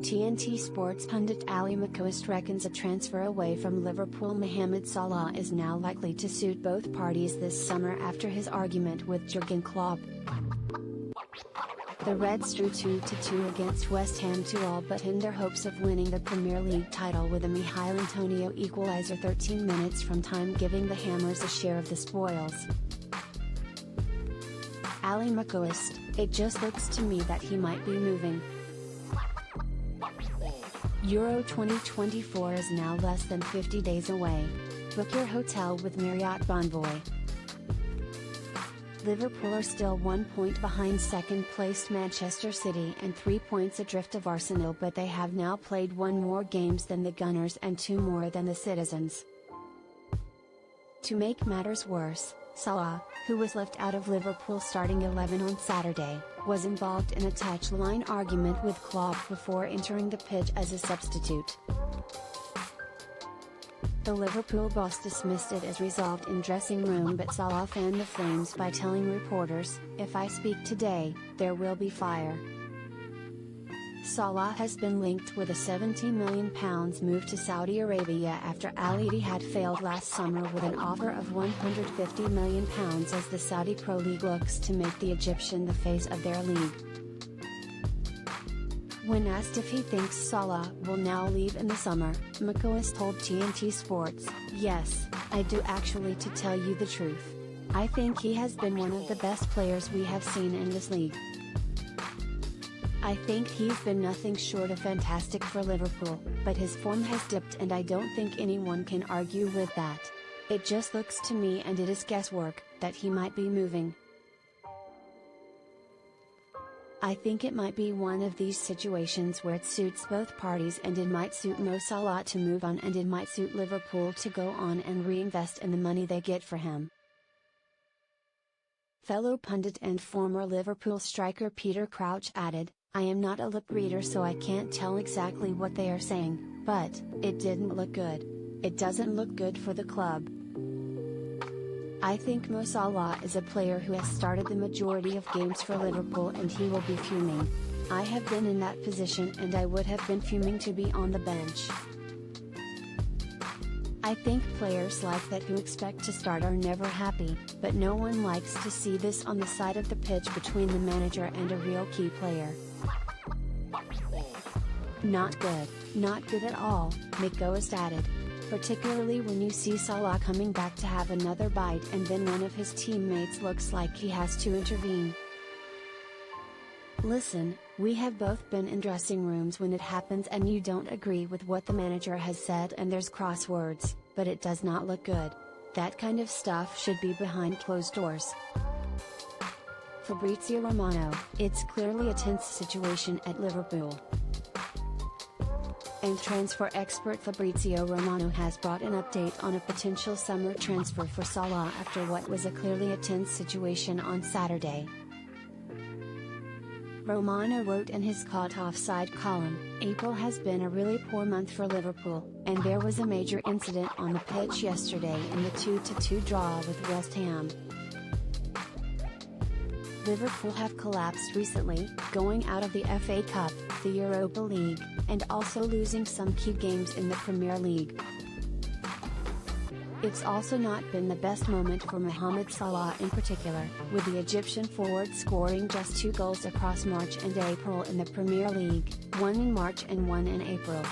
TNT Sports pundit Ali McCoist reckons a transfer away from Liverpool Mohamed Salah is now likely to suit both parties this summer after his argument with Jurgen Klopp. The Reds drew 2-2 against West Ham to all but hinder hopes of winning the Premier League title with a Michail Antonio equaliser 13 minutes from time, giving the Hammers a share of the spoils. Ali McCoist: "It just looks to me that he might be moving. Euro 2024 is now less than 50 days away. Book your hotel with Marriott Bonvoy." Liverpool are still 1 point behind second-placed Manchester City and 3 points adrift of Arsenal, but they have now played 1 more games than the Gunners and 2 more than the Citizens. To make matters worse, Salah, who was left out of Liverpool's starting 11 on Saturday, was involved in a touchline argument with Klopp before entering the pitch as a substitute. The Liverpool boss dismissed it as resolved in dressing room, but Salah fanned the flames by telling reporters, "If I speak today, there will be fire." Salah has been linked with a £70 million move to Saudi Arabia after Al Ittihad failed last summer with an offer of £150 million as the Saudi Pro League looks to make the Egyptian the face of their league. When asked if he thinks Salah will now leave in the summer, McCoist told TNT Sports, "Yes, I do actually, to tell you the truth. I think he has been one of the best players we have seen in this league. I think he's been nothing short of fantastic for Liverpool, but his form has dipped and I don't think anyone can argue with that. It just looks to me, and it is guesswork, that he might be moving. I think it might be one of these situations where it suits both parties, and it might suit Mo Salah to move on, and it might suit Liverpool to go on and reinvest in the money they get for him." Fellow pundit and former Liverpool striker Peter Crouch added, "I am not a lip reader, so I can't tell exactly what they are saying, but it didn't look good. It doesn't look good for the club. I think Mo Salah is a player who has started the majority of games for Liverpool and he will be fuming. I have been in that position and I would have been fuming to be on the bench. I think players like that who expect to start are never happy, but no one likes to see this on the side of the pitch between the manager and a real key player. Not good, not good at all," McCoist added. "Particularly when you see Salah coming back to have another bite and then one of his teammates looks like he has to intervene. Listen, we have both been in dressing rooms when it happens and you don't agree with what the manager has said and there's crosswords, but it does not look good. That kind of stuff should be behind closed doors." Fabrizio Romano: "It's clearly a tense situation at Liverpool." And transfer expert Fabrizio Romano has brought an update on a potential summer transfer for Salah after what was a clearly a tense situation on Saturday. Romano wrote in his Caught Offside column, "April has been a really poor month for Liverpool, and there was a major incident on the pitch yesterday in the 2-2 draw with West Ham. Liverpool have collapsed recently, going out of the FA Cup, the Europa League, and also losing some key games in the Premier League. It's also not been the best moment for Mohamed Salah in particular, with the Egyptian forward scoring just 2 goals across March and April in the Premier League, 1 in March and 1 in April.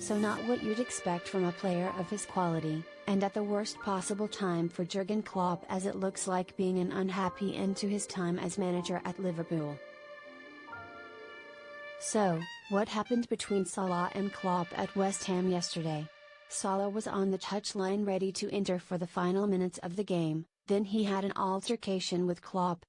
So not what you'd expect from a player of his quality, and at the worst possible time for Jurgen Klopp, as it looks like being an unhappy end to his time as manager at Liverpool." So, what happened between Salah and Klopp at West Ham yesterday? Salah was on the touchline ready to enter for the final minutes of the game, then he had an altercation with Klopp.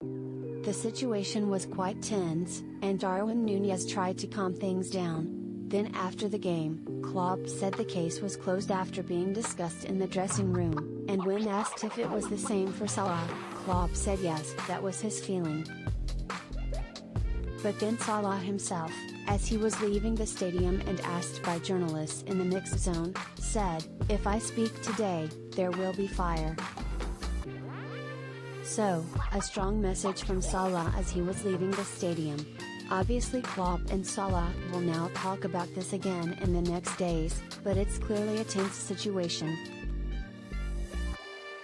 The situation was quite tense, and Darwin Núñez tried to calm things down. Then after the game, Klopp said the case was closed after being discussed in the dressing room, and when asked if it was the same for Salah, Klopp said yes, that was his feeling. But then Salah himself, as he was leaving the stadium and asked by journalists in the mixed zone, said, "If I speak today, there will be fire." So, a strong message from Salah as he was leaving the stadium. Obviously Klopp and Salah will now talk about this again in the next days, but it's clearly a tense situation.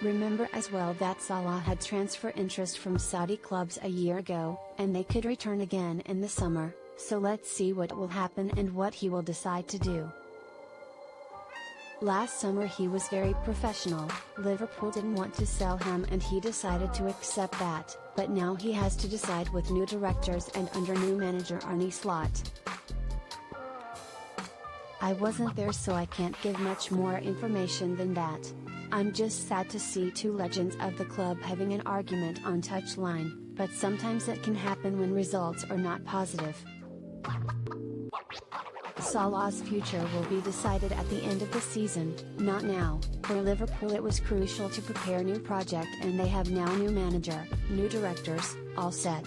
Remember as well that Salah had transfer interest from Saudi clubs a year ago, and they could return again in the summer, so let's see what will happen and what he will decide to do. Last summer he was very professional, Liverpool didn't want to sell him and he decided to accept that, but now he has to decide with new directors and under new manager Arne Slot. I wasn't there so I can't give much more information than that. I'm just sad to see two legends of the club having an argument on touchline, but sometimes it can happen when results are not positive. Salah's future will be decided at the end of the season, not now. For Liverpool it was crucial to prepare new project and they have now new manager, new directors, all set.